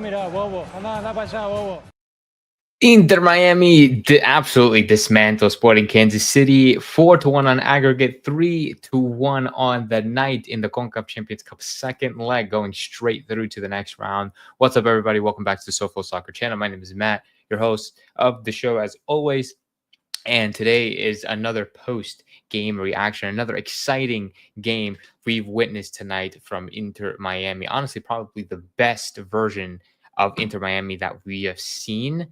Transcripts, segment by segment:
mira, bobo. Anda para allá, bobo. Inter Miami absolutely dismantle Sporting Kansas City 4-1 on aggregate, 3-1 on the night in the CONCACAF Champions Cup second leg, going straight through to the next round. What's up, everybody? Welcome back to the SoFo Soccer Channel. My name is Matt, your host of the show as always. And today is another post-game reaction, another exciting game we've witnessed tonight from Inter Miami. Honestly, probably the best version of Inter Miami that we have seen,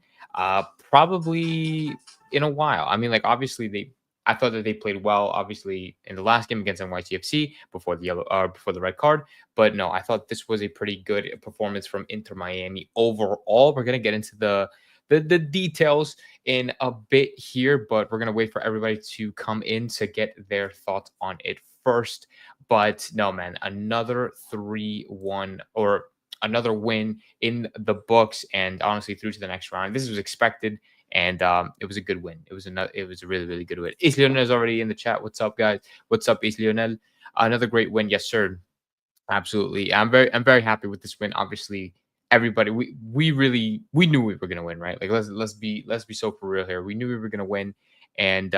probably in a while. I mean, like obviously I thought that they played well, obviously in the last game against NYCFC before the red card. But no, I thought this was a pretty good performance from Inter Miami overall. We're gonna get into the details in a bit here, but we're going to wait for everybody to come in to get their thoughts on it first. But no, man, another 3-1 or another win in the books, and honestly through to the next round. This was expected, and it was a good win. It was a really, really good win. Ace Lionel is already in the chat. What's up, guys? What's up, Ace Lionel? Another great win. Yes, sir. Absolutely. I'm very happy with this win. Obviously, everybody we knew we were gonna win, right? Like let's be so for real here. We knew we were gonna win, and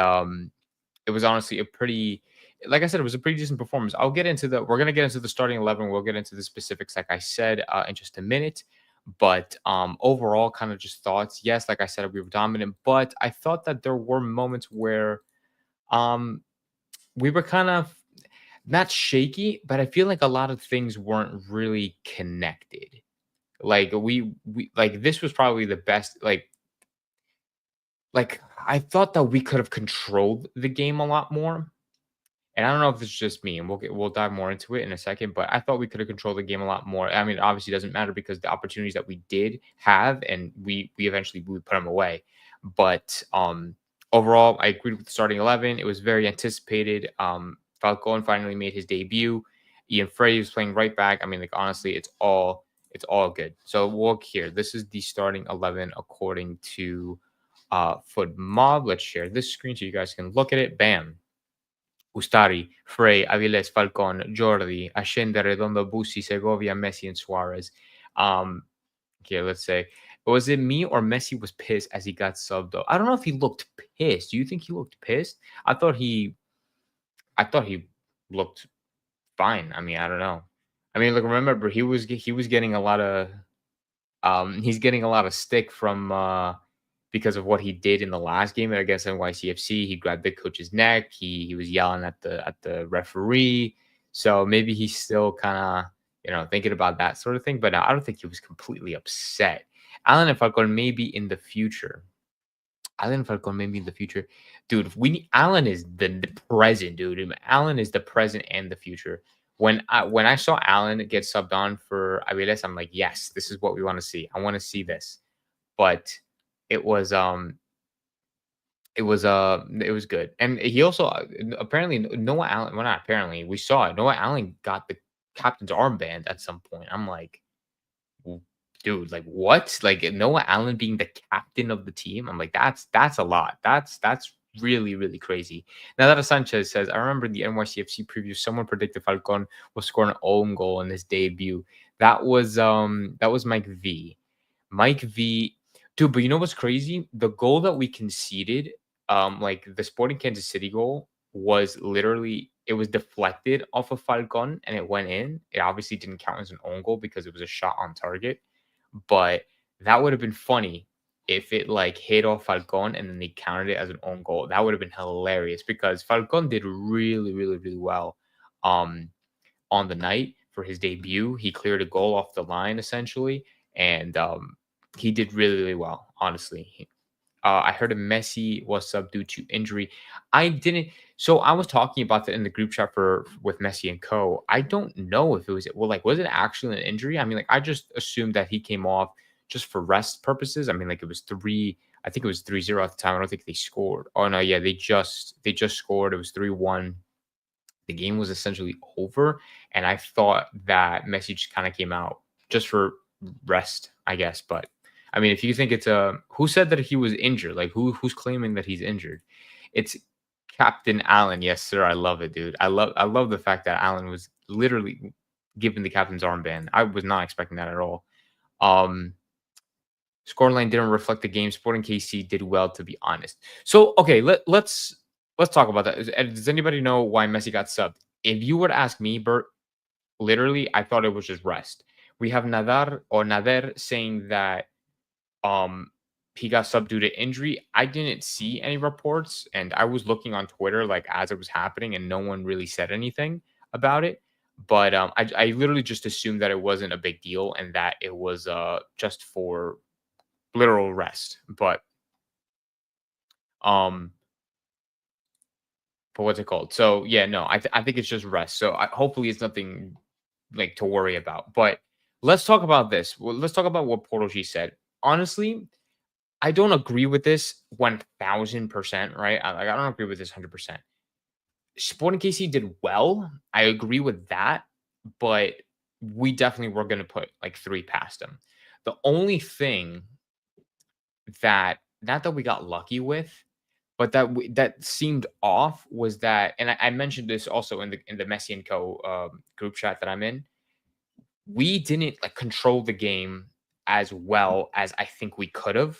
it was honestly a pretty, like I said, it was a pretty decent performance. We're gonna get into the starting 11. We'll get into the specifics, like I said, in just a minute. But overall, kind of just thoughts. Yes, like I said, we were dominant, but I thought that there were moments where um we were kind of not shaky, but I feel like a lot of things weren't really connected. Like we like this was probably the best. Like I thought that we could have controlled the game a lot more. And I don't know if it's just me, and we'll dive more into it in a second. But I thought we could have controlled the game a lot more. I mean, obviously, it doesn't matter because the opportunities that we did have, and we eventually we put them away. But overall, I agreed with the starting 11. It was very anticipated. Falcon finally made his debut. Ian Frey was playing right back. I mean, like honestly, it's all good. So look here. This is the starting 11 according to Foot Mob. Let's share this screen so you guys can look at it. Bam. Ustari, Frey, Aviles, Falcon, Jordi, Ascende, Redondo, Bussi, Segovia, Messi, and Suarez. Okay, let's say, was it me or Messi was pissed as he got subbed though? I don't know if he looked pissed. Do you think he looked pissed? I thought he looked fine. I mean, I don't know. I mean, look, remember he was getting a lot of he's getting a lot of stick from because of what he did in the last game against NYCFC. He grabbed the coach's neck. He was yelling at the referee. So maybe he's still kind of thinking about that sort of thing. But I don't think he was completely upset. Alan and Falcon maybe in the future. Alan Falcon maybe in the future, dude. Alan is the present, dude. Alan is the present and the future. When I saw Alan get subbed on for Aviles, I'm like, yes, this is what we want to see. I want to see this. But it was it was good. And he also apparently Noah Allen, well, not apparently, we saw it. Noah Allen got the captain's armband at some point. I'm like, dude, like what? Like Noah Allen being the captain of the team. I'm like, that's a lot. That's really, really crazy. Nadara Sanchez says, I remember the NYCFC preview. Someone predicted Falcon will score an own goal in his debut. That was Mike V. Mike V. Dude, but you know what's crazy? The goal that we conceded, like the Sporting Kansas City goal, was literally it was deflected off of Falcon and it went in. It obviously didn't count as an own goal because it was a shot on target. But that would have been funny if it like hit off Falcon and then they counted it as an own goal. That would have been hilarious because Falcon did really, really, really well on the night for his debut. He cleared a goal off the line essentially, and he did really, really well, honestly. I heard a Messi was sub due to injury. I didn't. So I was talking about that in the group chat with Messi and Co. I don't know if it was was it actually an injury? I mean, like I just assumed that he came off just for rest purposes. I mean, like it was three. I think it was 3-0 at the time. I don't think they scored. Oh no, yeah, they just scored. It was 3-1. The game was essentially over, and I thought that Messi just kind of came out just for rest, I guess. But I mean, if you think it's who said that he was injured? Like who's claiming that he's injured? It's Captain Allen. Yes, sir. I love it, dude. I love the fact that Allen was literally given the captain's armband. I was not expecting that at all. Um, Scoreline didn't reflect the game. Sporting KC did well, to be honest. So, okay, let's talk about that. Does anybody know why Messi got subbed? If you were to ask me, Bert, literally, I thought it was just rest. We have Nader saying that um he got subbed due to injury. I didn't see any reports, and I was looking on Twitter like as it was happening, and no one really said anything about it. But I literally just assumed that it wasn't a big deal and that it was just for literal rest. Um, but what's it called? So yeah, no, I think it's just rest. So hopefully it's nothing like to worry about. But let's talk about this. Well, let's talk about what Portal G said. Honestly, I don't agree with this 1000%, right? I don't agree with this 100%. Sporting KC did well. I agree with that, but we definitely were going to put like 3 past them. The only thing that not that we got lucky with, but that seemed off was that, and I mentioned this also in the Messi and Co group chat that I'm in. We didn't like control the game as well as I think we could have.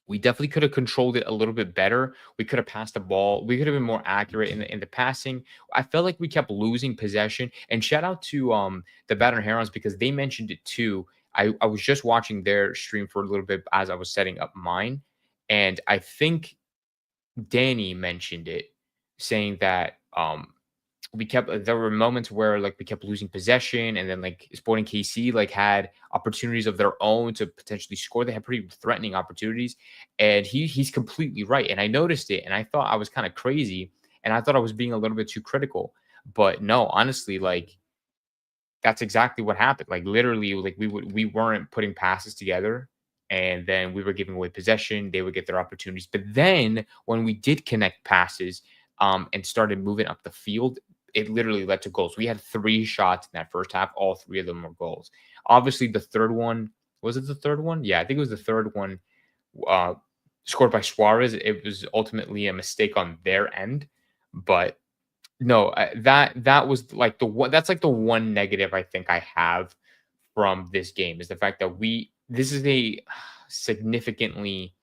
We definitely could have controlled it a little bit better. We could have passed the ball. We could have been more accurate in the passing. I felt like we kept losing possession. And shout out to the Baton Herons because they mentioned it too. I was just watching their stream for a little bit as I was setting up mine. And I think Danny mentioned it, saying that there were moments where like we kept losing possession, and then like Sporting KC like had opportunities of their own to potentially score. They had pretty threatening opportunities, and he's completely right. And I noticed it, and I thought I was kind of crazy, and I thought I was being a little bit too critical. But no, honestly, like that's exactly what happened. Like literally, like we weren't putting passes together, and then we were giving away possession. They would get their opportunities, but then when we did connect passes, and started moving up the field, it literally led to goals. We had 3 shots in that first half. All 3 of them were goals. Obviously, the third one was it the third one? Yeah, I think it was the third one. Uh, Scored by Suarez. It was ultimately a mistake on their end, but no, that was like the one. That's like the one negative I think I have from this game is the fact that this is a significantly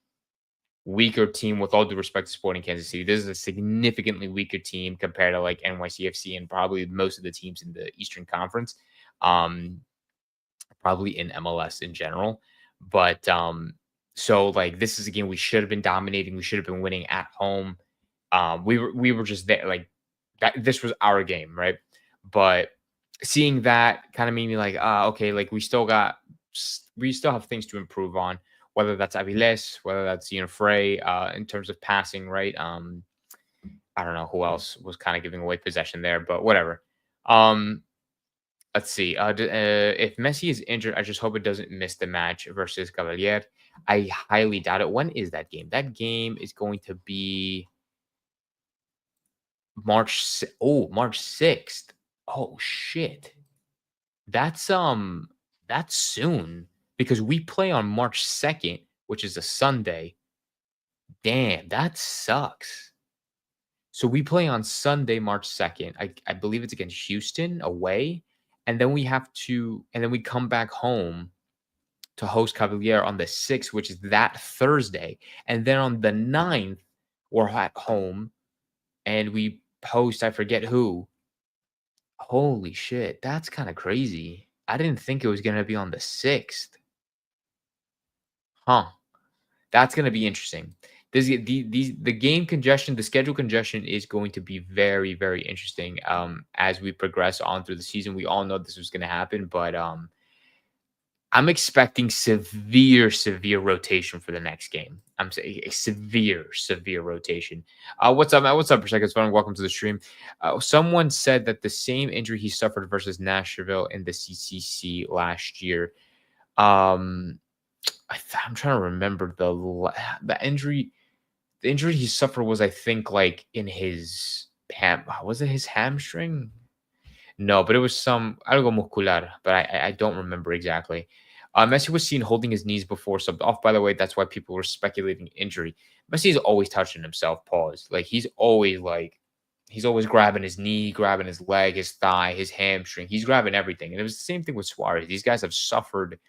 weaker team. With all due respect to Sporting Kansas City, this is a significantly weaker team compared to like NYCFC and probably most of the teams in the Eastern Conference, um, probably in MLS in general. But so like this is a game we should have been dominating. We should have been winning at home. We were just there like that. This was our game, right? But seeing that kind of made me like, okay, like we still have things to improve on, whether that's Aviles, whether that's Frey, in terms of passing, right? I don't know who else was kind of giving away possession there, but whatever. Let's see. If Messi is injured, I just hope it doesn't miss the match versus Cavalier. I highly doubt it. When is that game? That game is going to be March 6th. Oh shit. That's that's soon because we play on March 2nd, which is a Sunday. Damn, that sucks. So we play on Sunday, March 2nd. I believe it's against Houston away. And then we come back home to host Cavalier on the 6th, which is that Thursday. And then on the 9th, we're at home and we host, I forget who. Holy shit, that's kind of crazy. I didn't think it was going to be on the 6th. Huh. That's going to be interesting. The game congestion, the schedule congestion is going to be very, very interesting as we progress on through the season. We all know this was going to happen, but I'm expecting severe, severe rotation for the next game. I'm saying a severe, severe rotation. What's up, Matt? What's up, Prosecco's Fun? Welcome to the stream. Someone said that the same injury he suffered versus Nashville in the CCC last year. I'm trying to remember the injury. The injury he suffered was, I think, like in his was it his hamstring? No, but it was some algo muscular, but I don't remember exactly. Messi was seen holding his knees before subbed off. By the way, that's why people were speculating injury. Messi is always touching himself. Pause. Like he's always grabbing his knee, grabbing his leg, his thigh, his hamstring. He's grabbing everything. And it was the same thing with Suarez. These guys have suffered.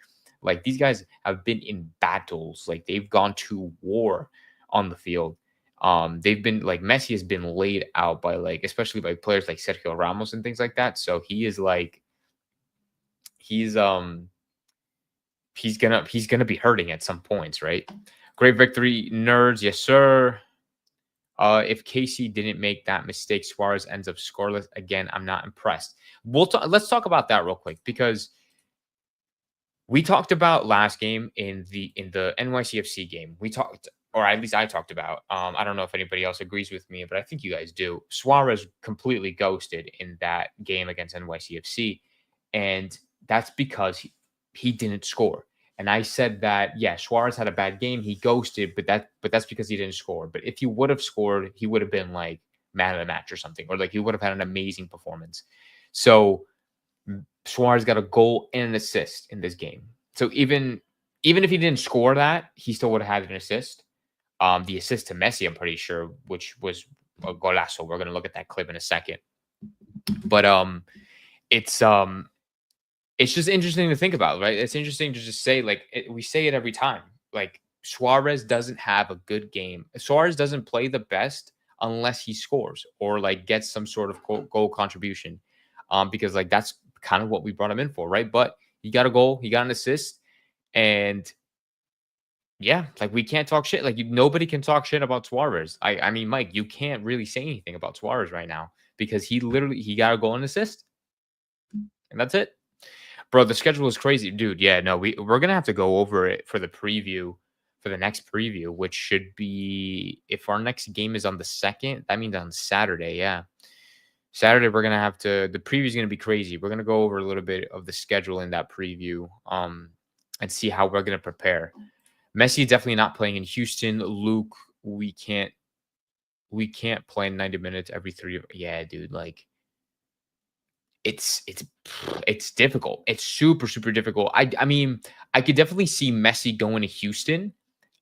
Like, these guys have been in battles. Like, they've gone to war on the field. They've been like Messi has been laid out by like, especially by players like Sergio Ramos and things like that. So he is like, he's gonna be hurting at some points, right? Great victory, nerds, yes sir. If Casey didn't make that mistake, Suarez ends up scoreless again. I'm not impressed. Let's talk about that real quick, because we talked about last game in the NYCFC game. We talked, or at least I talked about. I don't know if anybody else agrees with me, but I think you guys do. Suarez completely ghosted in that game against NYCFC, and that's because he didn't score. And I said that, yeah, Suarez had a bad game. He ghosted, but that's because he didn't score. But if he would have scored, he would have been like man of the match or something, or like he would have had an amazing performance. So Suarez got a goal and an assist in this game. So even if he didn't score that, he still would have had an assist. The assist to Messi, I'm pretty sure, which was a golazo. We're gonna look at that clip in a second. But it's just interesting to think about, right? It's interesting to just say, like, we say it every time. Like, Suarez doesn't have a good game. Suarez doesn't play the best unless he scores or like gets some sort of goal contribution. Because like that's kind of what we brought him in for, right? But he got a goal, he got an assist, and yeah, like we can't talk shit. Like nobody can talk shit about Suarez. I mean, Mike, you can't really say anything about Suarez right now because he got a goal and assist, and that's it. Bro, the schedule is crazy, dude. Yeah, no, we're gonna have to go over it for the preview, for the next preview, which should be, if our next game is on the 2nd, that means on Saturday. Yeah, Saturday we're gonna have to. The preview is gonna be crazy. We're gonna go over a little bit of the schedule in that preview, and see how we're gonna prepare. Messi definitely not playing in Houston. Luke, we can't play 90 minutes every 3. Yeah, dude, like it's difficult. It's super, super difficult. I mean, I could definitely see Messi going to Houston.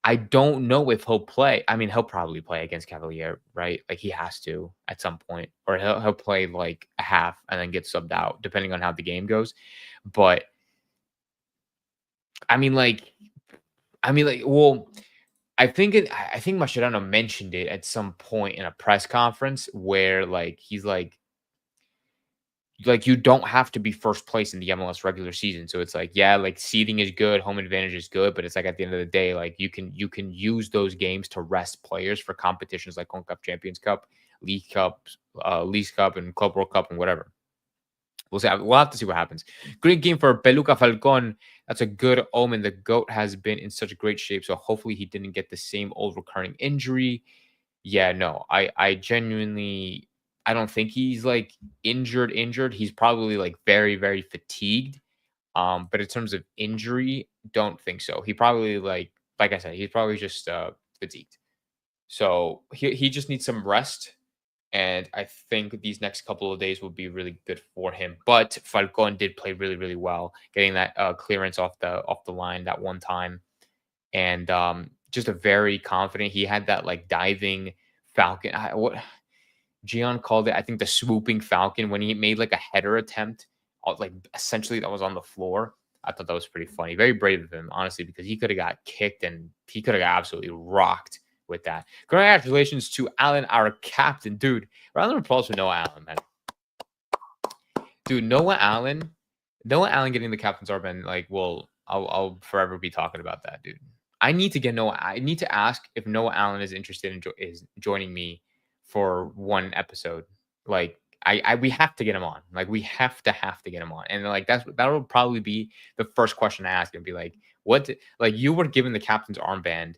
I don't know if he'll play. I mean, he'll probably play against Cavalier, right? Like he has to at some point, or he'll play like a half and then get subbed out, depending on how the game goes. But I mean, like, well, I think Mascherano mentioned it at some point in a press conference where like he's like you don't have to be first place in the MLS regular season. So it's like, yeah, like seeding is good, home advantage is good, but it's like at the end of the day, like you can use those games to rest players for competitions like CONCACAF Champions Cup, League Cup, and Club World Cup and whatever. We'll see. We'll have to see what happens. Great game for Peluca Falcon. That's a good omen. The GOAT has been in such great shape, so hopefully he didn't get the same old recurring injury. Yeah, no, I genuinely, I don't think he's like injured. He's probably like very, very fatigued. But in terms of injury, don't think so. He probably like I said, he's probably just fatigued. So he just needs some rest. And I think these next couple of days will be really good for him. But Falcon did play really, really well, getting that clearance off the line that one time, and just a very confident. He had that like diving falcon. What Gian called it, I think the swooping falcon, when he made like a header attempt, like essentially that was on the floor. I thought that was pretty funny. Very brave of him, honestly, because he could have got kicked and he could have got absolutely rocked with that. Congratulations to Alan, our captain, dude. Round of applause for Noah Allen, man. Dude, Noah Allen getting the captain's armband, like, well, I'll forever be talking about that, dude. I need to ask if Noah Allen is interested in joining me for one episode. Like, we have to get him on. Like, we have to get him on. And like that'll probably be the first question I ask him. Be like, like you were given the captain's armband.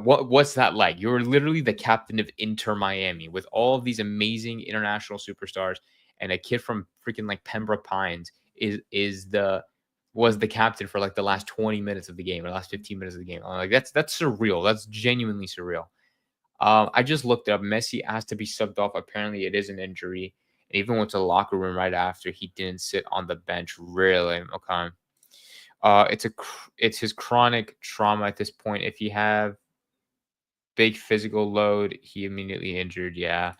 What's that like? You're literally the captain of Inter Miami with all of these amazing international superstars, and a kid from freaking like Pembroke Pines was the captain for like the last 20 minutes of the game or the last 15 minutes of the game. I'm like, that's surreal. That's genuinely surreal. I just looked up. Messi asked to be subbed off. Apparently, it is an injury. And even went to the locker room right after. He didn't sit on the bench. Really? Okay. It's his chronic trauma at this point. If you have big physical load, he immediately injured. Yeah.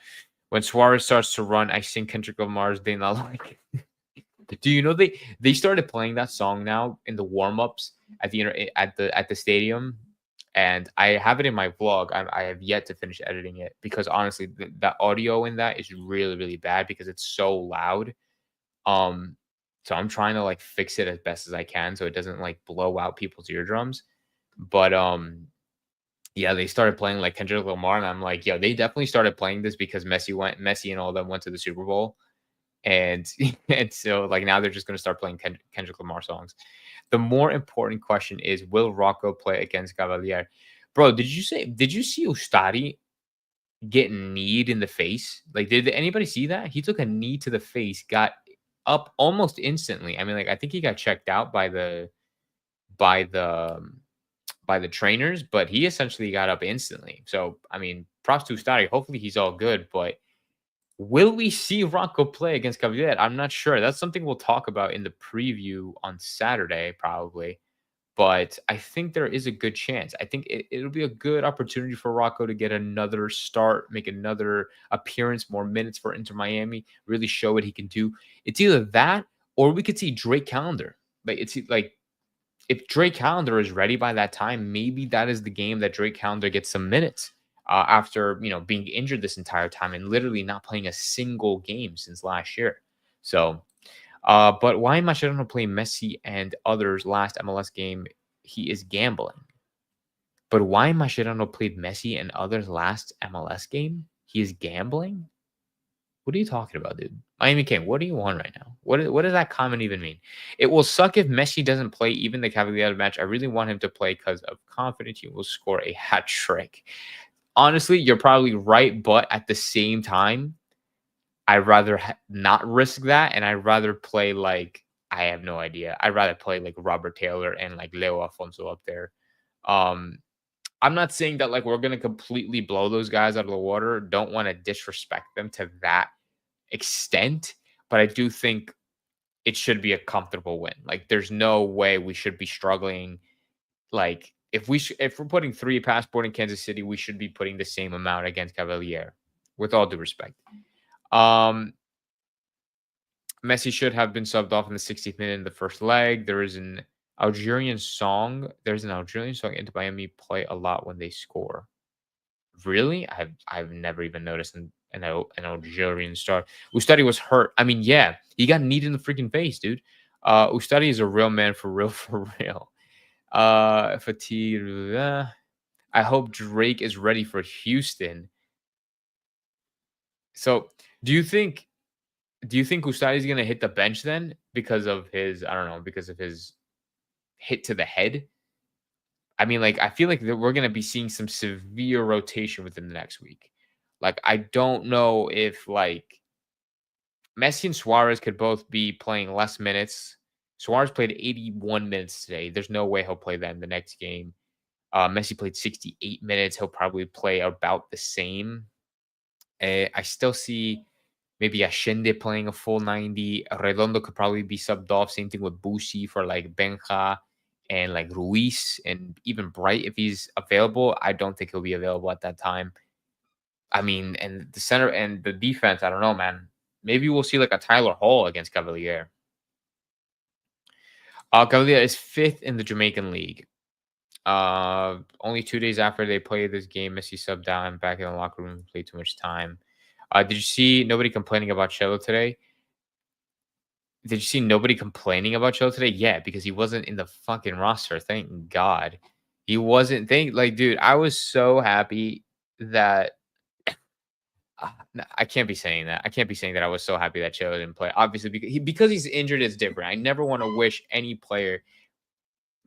When Suarez starts to run, I sing Kendrick Lamar's "They Not Like It." Do you know they started playing that song now in the warm-ups at the stadium, and I have it in my vlog. I have yet to finish editing it because honestly, the audio in that is really, really bad because it's so loud. Um, so I'm trying to like fix it as best as I can so it doesn't like blow out people's eardrums. But yeah, they started playing like Kendrick Lamar, and I'm like, yo, they definitely started playing this because Messi and all of them went to the Super Bowl, and and so like now they're just gonna start playing Kendrick Lamar songs. The more important question is, will Rocco play against Cavalier? Bro, did you see Ustari get kneed in the face? Like, did anybody see that? He took a knee to the face, got up almost instantly. I mean, like, I think he got checked out by the by the trainers, but he essentially got up instantly. So, I mean, props to Ustari. Hopefully, he's all good. But will we see Rocco play against Cavalier? I'm not sure. That's something we'll talk about in the preview on Saturday, probably. But I think there is a good chance. I think it'll be a good opportunity for Rocco to get another start, make another appearance, more minutes for Inter Miami, really show what he can do. It's either that or we could see Drake Calendar. Like it's like if Drake Calendar is ready by that time, maybe that is the game that Drake Calendar gets some minutes after being injured this entire time and literally not playing a single game since last year. So but why Mascherano play Messi and others last MLS game? He is gambling. But why Mascherano played Messi and others last MLS game? He is gambling? What are you talking about, dude? Miami King, what do you want right now? What does that comment even mean? It will suck if Messi doesn't play even the Cavalier match. I really want him to play because of confidence he will score a hat trick. Honestly, you're probably right, but at the same time, I'd rather not risk that, and I'd rather play like I have no idea. I'd rather play like Robert Taylor and like Leo Alfonso up there. Um, I'm not saying that like we're gonna completely blow those guys out of the water. Don't want to disrespect them to that extent, but I do think it should be a comfortable win. Like, there's no way we should be struggling. Like, if we're putting 3 passport in Kansas City, we should be putting the same amount against Cavalier, with all due respect. Messi should have been subbed off in the 60th minute in the first leg. There's an Algerian song into Miami play a lot when they score. Really? I've never even noticed an Algerian star. Ustadi was hurt. I mean, yeah, he got kneed in the freaking face, dude. Ustadi is a real man for real, for real. Fatigue. I hope Drake is ready for Houston. So, do you think Ustadi is gonna hit the bench then because of his because of his hit to the head? I mean, like, I feel like that we're gonna be seeing some severe rotation within the next week. Like, I don't know if like Messi and Suarez could both be playing less minutes. Suarez played 81 minutes today. There's no way he'll play that in the next game. Messi played 68 minutes. He'll probably play about the same. I still see maybe Ashende playing a full 90. Redondo could probably be subbed off. Same thing with Busi for like Benja and like Ruiz and even Bright if he's available. I don't think he'll be available at that time. I mean, and the center and the defense, I don't know, man. Maybe we'll see like a Tyler Hall against Cavalier. Cavalier is 5th in the Jamaican League. Only 2 days after they played this game, Messi subbed down back in the locker room, played too much time. Did you see nobody complaining about Cello today? Did you see nobody complaining about Cello today? Yeah, because he wasn't in the fucking roster. Thank God. He wasn't. Dude, I was so happy that no, I can't be saying that. I can't be saying that I was so happy that Cello didn't play. Obviously, because he's injured is different. I never want to wish any player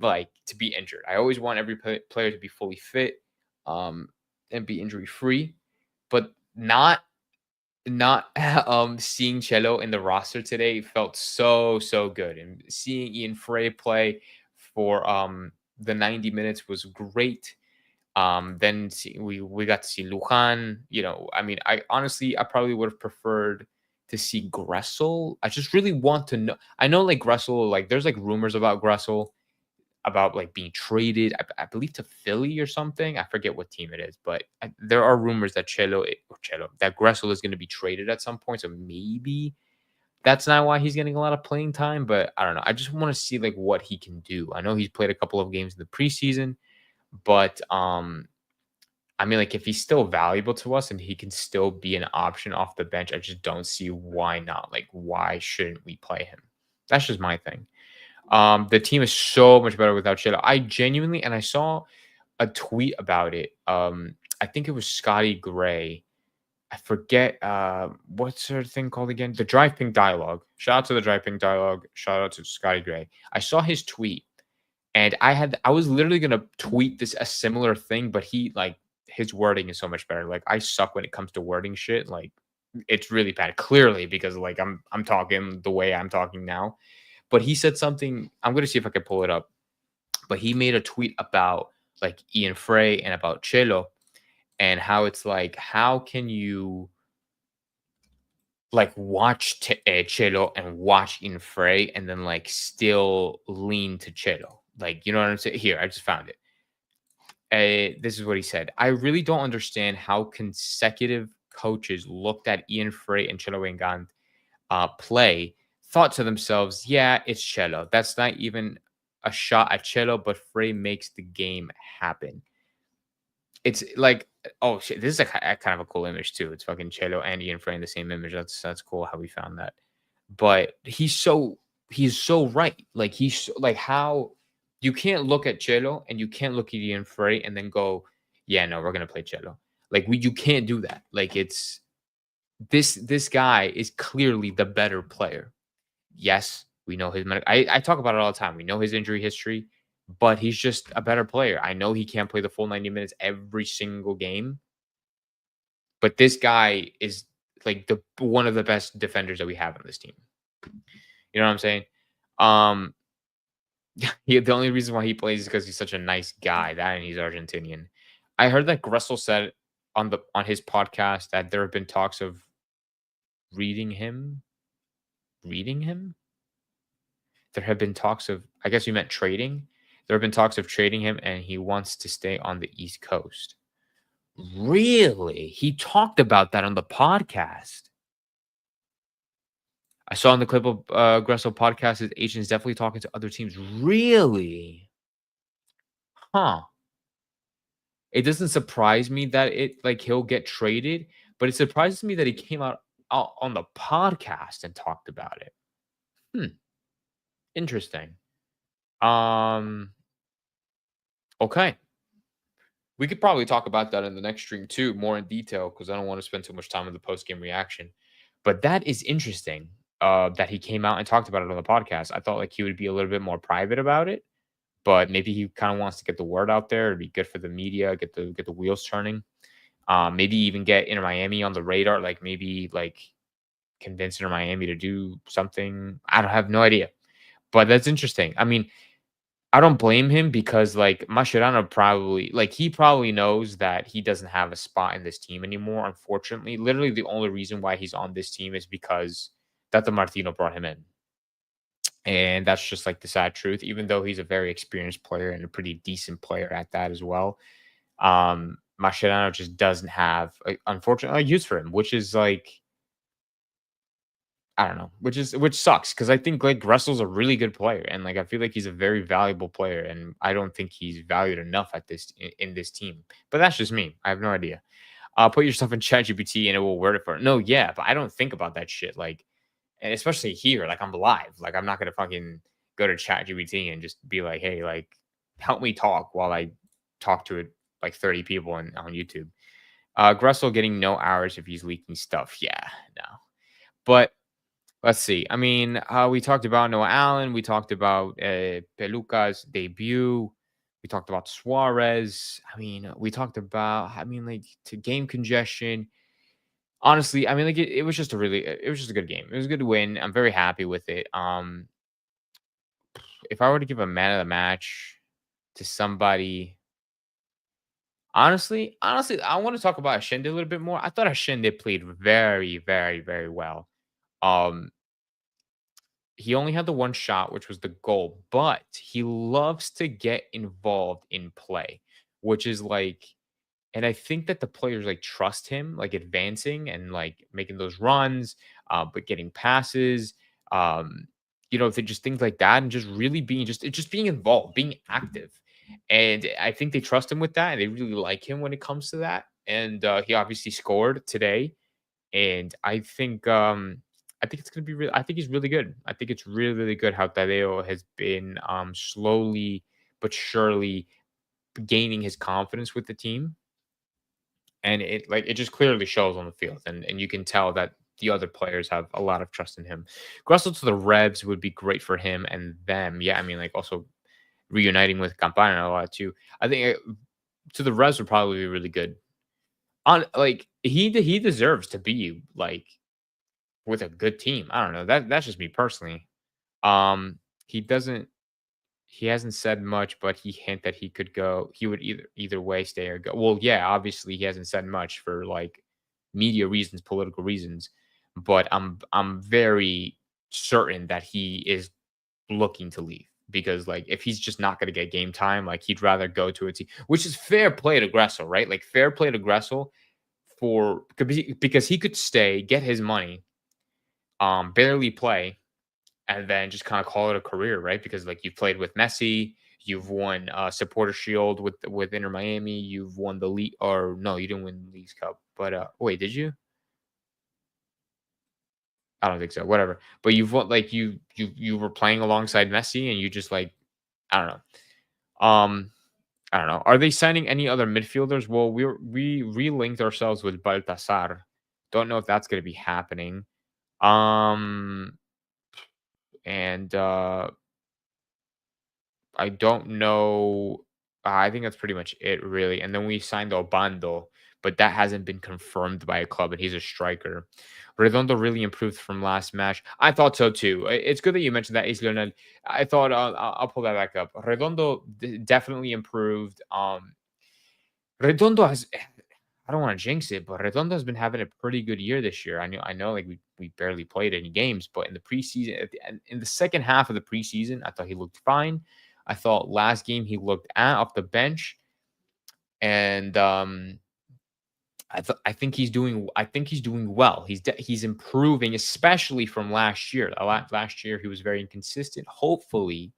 like to be injured. I always want every player to be fully fit, and be injury free. But not seeing Cello in the roster today felt so good, and seeing Ian Frey play for the 90 minutes was great. Then we got to see Lujan. I mean, I probably would have preferred to see Gressel. I just really want to know. I know like Gressel, like there's like rumors about Gressel. about like being traded, I believe to Philly or something. I forget what team it is, but there are rumors that that Gressel is going to be traded at some point. So maybe that's not why he's getting a lot of playing time. But I don't know. I just want to see like what he can do. I know he's played a couple of games in the preseason, but I mean, like if he's still valuable to us and he can still be an option off the bench, I just don't see why not. Like, why shouldn't we play him? That's just my thing. The team is so much better without Chelo. I genuinely, and I saw a tweet about it. I think it was Scotty Gray. I forget what's her thing called again? The Drive Pink Dialogue. Shout out to the Drive Pink Dialogue. Shout out to Scotty Gray. I saw his tweet and I was literally gonna tweet this a similar thing, but he like his wording is so much better. Like I suck when it comes to wording shit. Like it's really bad. Clearly, because like I'm talking the way I'm talking now. But he said something. I'm gonna see if I can pull it up. But he made a tweet about like Ian Frey and about Chelo and how it's like, how can you like watch Chelo and watch Ian Frey and then like still lean to Chelo? Like, you know what I'm saying? Here, I just found it. This is what he said. I really don't understand how consecutive coaches looked at Ian Frey and Chelo Wengan play, thought to themselves, yeah, it's Cello. That's not even a shot at Cello, but Frey makes the game happen. It's like, oh shit, this is a kind of a cool image too. It's fucking Cello and Ian Frey in the same image. That's cool how we found that. But he's so right. Like like how you can't look at Cello and you can't look at Ian Frey and then go, yeah, no, we're gonna play Cello. Like you can't do that. Like it's this guy is clearly the better player. Yes, we know his I talk about it all the time. We know his injury history, but he's just a better player. I know he can't play the full 90 minutes every single game, but this guy is like the one of the best defenders that we have on this team. You know what I'm saying? Um the only reason why he plays is because he's such a nice guy. That and he's Argentinian. I heard that Gressel said on his podcast that there have been talks of reading him. Reading him? There have been talks of, I guess you meant trading. There have been talks of trading him, and he wants to stay on the East Coast. Really? He talked about that on the podcast. I saw in the clip of Gressel podcast, his agent's definitely talking to other teams. Really? Huh. It doesn't surprise me that it like he'll get traded, but it surprises me that he came out on the podcast and talked about it. Hmm. Interesting. Um. Okay. We could probably talk about that in the next stream too, more in detail, because I don't want to spend too much time on the post game reaction. But that is interesting that he came out and talked about it on the podcast. I thought like he would be a little bit more private about it, but maybe he kind of wants to get the word out there. It'd be good for the media, get the wheels turning. Maybe even get Inter Miami on the radar. Like maybe like convince Inter Miami to do something. I don't have no idea, but that's interesting. I mean, I don't blame him because, like, Mascherano probably like, he probably knows that he doesn't have a spot in this team anymore, unfortunately. Literally, the only reason why he's on this team is because Tata Martino brought him in. And that's just, like, the sad truth, even though he's a very experienced player and a pretty decent player at that as well. Mascherano just doesn't have, unfortunately, a use for him, which is, like, I don't know, which sucks because I think like Russell's a really good player and like I feel like he's a very valuable player and I don't think he's valued enough at this in this team. But that's just me. I have no idea. Put yourself in ChatGPT and it will word it for it. No, yeah, but I don't think about that shit. Like, and especially here, like I'm live. Like I'm not gonna fucking go to ChatGPT and just be like, hey, like help me talk while I talk to it like 30 people on YouTube. Gressel getting no hours if he's leaking stuff. Yeah, no. But let's see. I mean, we talked about Noah Allen. We talked about Peluca's debut. We talked about Suarez. I mean, we talked about, I mean, like to game congestion. Honestly, I mean, like it was just it was just a good game. It was a good win. I'm very happy with it. If I were to give a man of the match to somebody, honestly, I want to talk about Ashende a little bit more. I thought Ashende played very, very, very well. Um, he only had the one shot, which was the goal, but he loves to get involved in play, which is like, and I think that the players like trust him, like advancing and like making those runs, but getting passes, just things like that, and just really being just being involved, being active. And I think they trust him with that, and they really like him when it comes to that. And he obviously scored today, and I think it's gonna be real. I think he's really good. I think it's really, really good how Tadeo has been slowly but surely gaining his confidence with the team. And it just clearly shows on the field. And you can tell that the other players have a lot of trust in him. Gressel to the Revs would be great for him and them. Yeah, I mean, like also reuniting with Campana a lot too. I think to the Revs would probably be really good. On like he deserves to be like with a good team. I don't know. That's just me personally. Um, he doesn't. He hasn't said much, but he hint that he could go. He would either way stay or go. Well, yeah, obviously he hasn't said much for like media reasons, political reasons, but I'm very certain that he is looking to leave because like if he's just not going to get game time, like he'd rather go to a team, which is fair play to Gressel, right? Like fair play to Gressel for because he could stay, get his money, barely play, and then just kind of call it a career, right? Because like you've played with Messi, you've won supporter shield with Inter Miami, you've won the league, or no, you didn't win the League's Cup, but wait, did you? I don't think so. Whatever. But you've won like you were playing alongside Messi, and you just like I don't know. I don't know. Are they signing any other midfielders? Well, we relinked ourselves with Baltasar. Don't know if that's going to be happening. Um, and I don't know. I think that's pretty much it, really. And then we signed Obando, but that hasn't been confirmed by a club, and he's a striker. Redondo really improved from last match. I thought so too. It's good that you mentioned that, Ace Leonel. I thought I'll pull that back up. Redondo definitely improved. Redondo has. I don't want to jinx it, but Redondo has been having a pretty good year this year. I know, like we barely played any games, but in the preseason, in the second half of the preseason, I thought he looked fine. I thought last game he looked off the bench, and I think he's doing well. He's improving, especially from last year. Last year he was very inconsistent. Hopefully,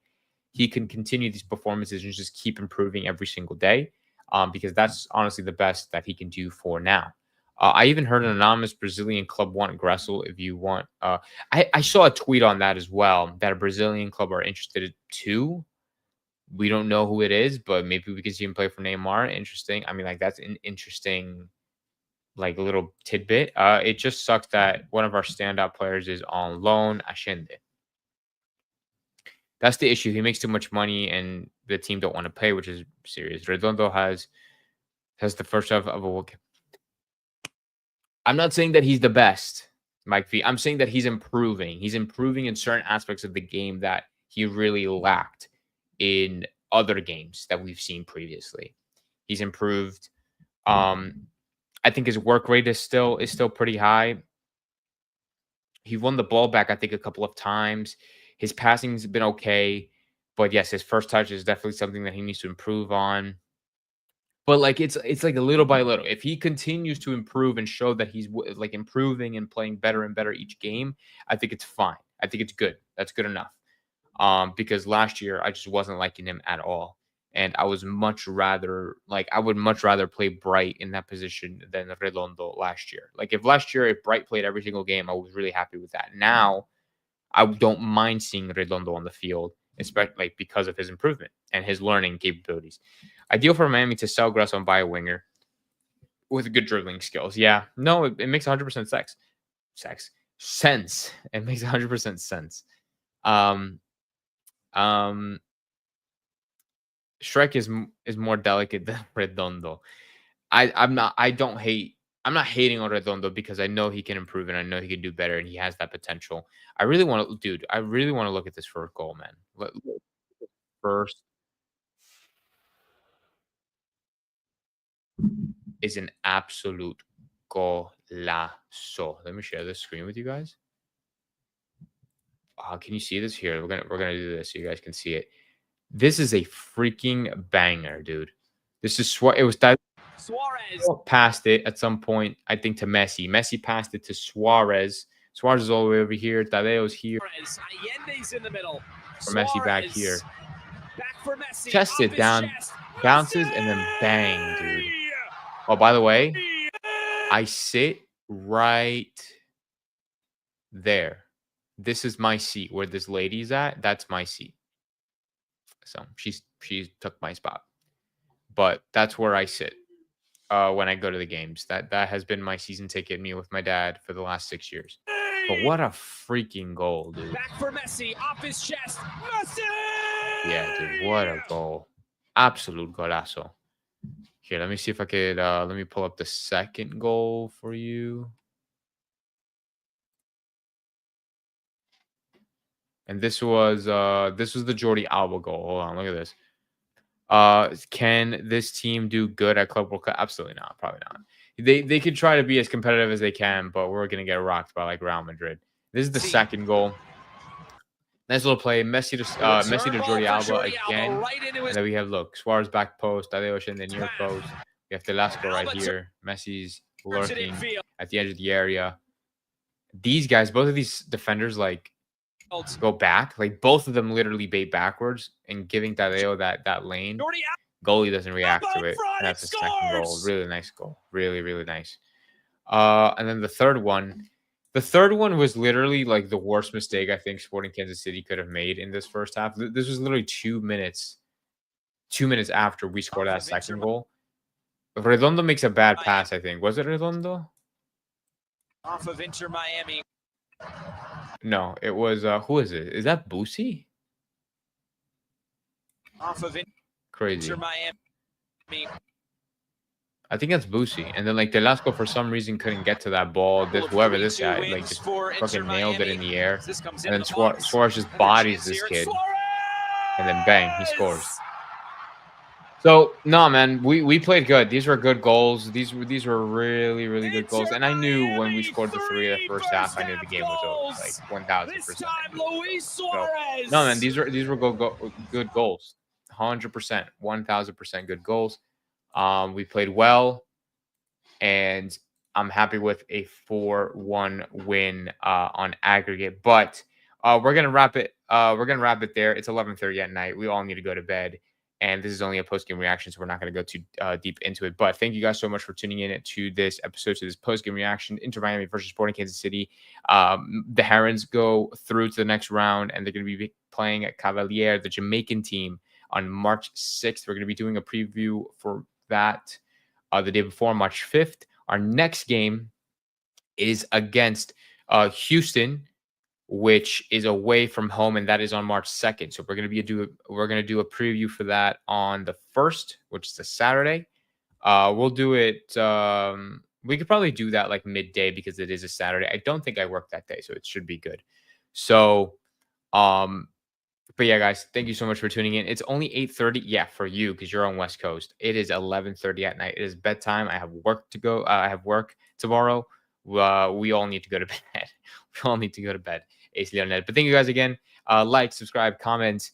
he can continue these performances and just keep improving every single day, because that's honestly the best that he can do for now. I even heard an anonymous Brazilian club want Gressel. If you want, I saw a tweet on that as well that a Brazilian club are interested too. We don't know who it is, but maybe we can see him play for Neymar. Interesting. I mean, like that's an interesting like little tidbit. It just sucks that one of our standout players is on loan, Ashende. That's the issue. He makes too much money, and the team don't want to pay, which is serious. Redondo has the first of a work. I'm not saying that he's the best, Mike V. I'm saying that he's improving. He's improving in certain aspects of the game that he really lacked in other games that we've seen previously. He's improved. I think his work rate is still pretty high. He won the ball back, I think, a couple of times. His passing's been okay, but yes, his first touch is definitely something that he needs to improve on. But like it's like a little by little. If he continues to improve and show that he's like improving and playing better and better each game, I think it's fine. I think it's good. That's good enough. Because last year I just wasn't liking him at all. And I would much rather play Bright in that position than Redondo last year. Like if last year if Bright played every single game, I was really happy with that. Now I don't mind seeing Redondo on the field, especially like because of his improvement and his learning capabilities. Ideal for Miami to sell Gressel and buy a winger with good dribbling skills. Yeah, no, it makes 100% sense. It makes 100% sense. Um, um, Shrek is more delicate than Redondo. I'm not. I don't hate. I'm not hating on Redondo because I know he can improve and I know he can do better and he has that potential. I really want to, dude. I really want to look at this first goal, man. First is an absolute golazo. Let me share this screen with you guys. Can you see this here? We're gonna do this so you guys can see it. This is a freaking banger, dude. This is it was that Suarez passed it at some point, I think, to Messi. Messi passed it to Suarez. Suarez is all the way over here. Tadeo's here. Allende's in the middle. For Messi back here. Back for Messi. Chest it down, bounces, and then bang, dude. Oh, by the way, I sit right there. This is my seat where this lady's at. That's my seat. So she took my spot. But that's where I sit when I go to the games. That has been my season ticket, me with my dad, for the last 6 years. But what a freaking goal, dude. Back for Messi, off his chest. Messi! Yeah, dude, what a goal. Absolute golazo. Here, let me see if I could, let me pull up the second goal for you. And this was the Jordi Alba goal. Hold on, look at this. Can this team do good at Club World Cup? Absolutely not. Probably not. They could try to be as competitive as they can, but we're gonna get rocked by like Real Madrid. This is the second goal. Nice little play. Messi to Jordi Alba again. And then we have, look, Suarez back post, Tadeo in the near post. We have Velasco right here. Messi's lurking at the edge of the area. These guys, both of these defenders, like, go back. Like, both of them literally bait backwards and giving Tadeo that lane. Goalie doesn't react to it. And that's the second goal. Really nice goal. Really, really nice. And then the third one. The third one was literally like the worst mistake I think Sporting Kansas City could have made in this first half. This was literally 2 minutes. 2 minutes after we scored that second goal. Redondo makes a bad pass, I think. Was it Redondo? Off of Inter Miami. No, it was who is it? Is that Boosie? Off of Crazy. Inter Miami. I think that's Boosie. And then like Velasco for some reason couldn't get to that ball. Whoever this guy like just fucking nailed it in the air. And then Suarez just bodies this kid. And then bang, he scores. So no, man, we played good. These were good goals. These were really, really good goals. And I knew when we scored the 3 of the first half, I knew the game was over. Like 1000%. So, no, man, these were good goals. 100%, 1000% good goals. We played well, and I'm happy with a 4-1 win on aggregate. But we're gonna wrap it. We're gonna wrap it there. It's 11:30 at night. We all need to go to bed, and this is only a post-game reaction, so we're not gonna go too deep into it. But thank you guys so much for tuning in to this episode, to this post-game reaction. Inter Miami versus Sporting Kansas City. The Herons go through to the next round, and they're gonna be playing at Cavalier, the Jamaican team, on March 6th. We're gonna be doing a preview for that the day before, March 5th. Our next game is against Houston, which is away from home, and that is on March 2nd. So we're gonna do a preview for that on the 1st, which is a Saturday. We'll do it. We could probably do that like midday because it is a Saturday. I don't think I work that day, so it should be good. So but yeah, guys, thank you so much for tuning in. It's only 8:30. Yeah, for you, because you're on West Coast. It is 11:30 at night. It is bedtime. I have work to go. I have work tomorrow. We all need to go to bed. We all need to go to bed. AC Leonel. But thank you guys again. Like, subscribe, comment,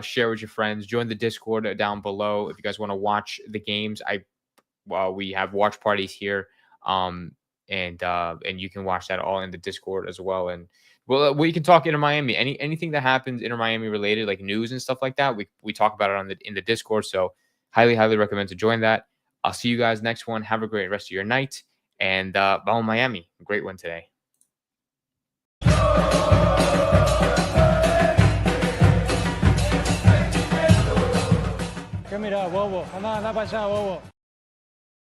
share with your friends. Join the Discord down below if you guys want to watch the games. We have watch parties here. And you can watch that all in the Discord as well. And well, we can talk Inter Miami. Anything that happens Inter Miami related, like news and stuff like that, we talk about it in the Discord. So highly recommend to join that. I'll see you guys next one. Have a great rest of your night. And Vamos Miami. Great one today. ¿Qué mira, bobo? Anda para allá, bobo.